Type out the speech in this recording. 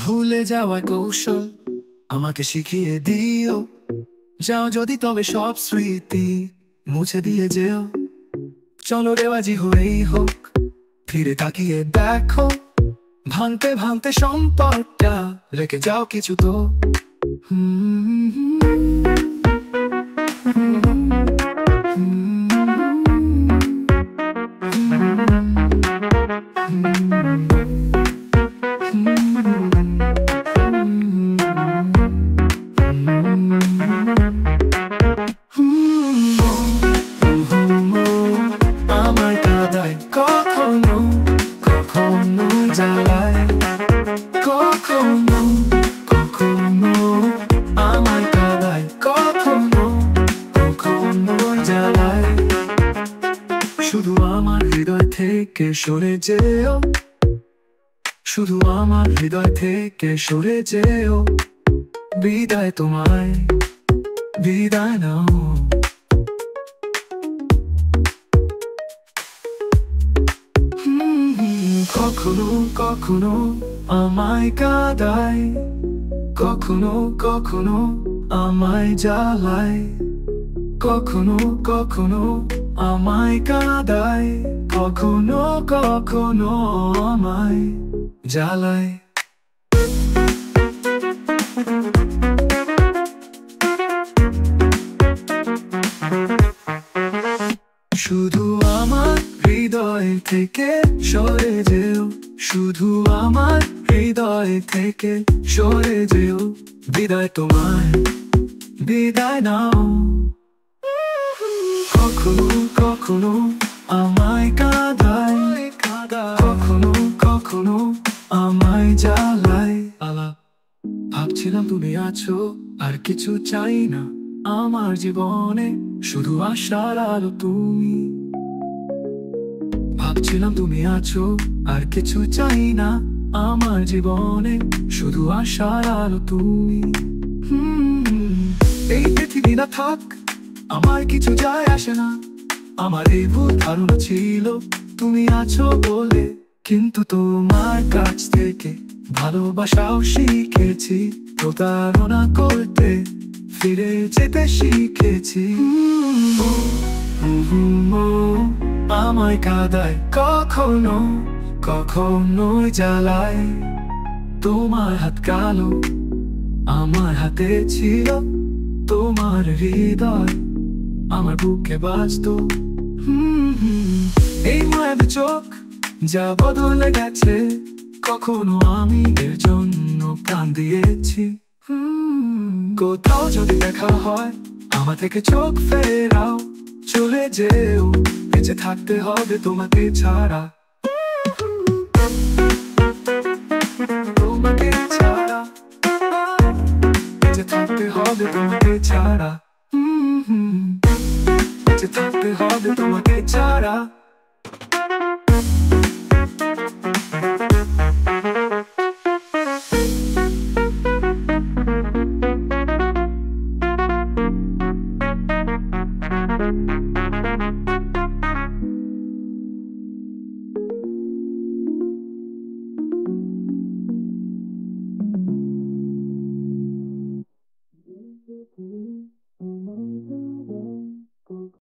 ভুলে যাওয়ার কৌশল আমাকে শিখিয়ে দিও। যাও যদি তবে সব স্মৃতি মুছে দিয়ে যেও। চলো রেওয়াজি হয়েই হোক, ফিরে তাকিয়ে দেখো। ভাঙতে ভাঙতে সম্পর্কটা রেখে যাও কিছু তো। আমার কাদায় কখনো কখনো জ্বালায়, কখনো কখনো আমার কাদায় কখনো কখনো জ্বালায়। শুধু আমার হৃদয় থেকে সরে যেও, শুধু আমার হৃদয় থেকে সরে যেও। বিদায় তোমায়, বিদায় নাও। কখনো কখনো আমায় কাঁদায়, কখনো কখনো আমায় জ্বালায়, কখনো কখনো আমায় কাঁদায়, কখনো কখনো আমায় জ্বালায়। শুধু আমার হৃদয় থেকে সরে যেও, শুধু আমার হৃদয় থেকে সরে যেও। বিদায় তোমায়, বিদায় নাও। কখনো কখনো আমায় কাঁদায়, কখনো কখনো আমায় জ্বালায়। ভাবছিলাম তুমি আছো, আর কিছু চাই না আমার জীবনে, শুধু আশার আলো তুমি। ভাবছিলাম তুমি আছো, আর কিছু চাই না আমার জীবনে, শুধু আশার আলো তুমি। এই পৃথিবী না থাক আমার কিছু যায় আসে না। আমার এই ভুল ধারণা ছিল তুমি আছো বলে, কিন্তু তোমার কাছ থেকে ভালোবাসাও শিখেছি। প্রতারণা করতে ফিরে যেতে শিখেছি। আমায় কাঁদায় কখনো কখনো জ্বালায়। তোমার হাত কালো, আমার হাতে ছিল তোমার হৃদয়, আমার বুকে বাজতো। এই মায়ের চোখ যা বদলে গেছে, কখনো আমি এর জন্য প্রাণ দিয়েছি। কোথাও যদি দেখা হয় আমার থেকে চোখ ফেরাও, চলে যেও, বেঁচে থাকতে হবে তোমাকে ছাড়া, তোমাকে ছাড়া, বেঁচে থাকতে হবে তোমাকে ছাড়া, বেঁচে থাকতে হবে তোমাকে ছাড়া।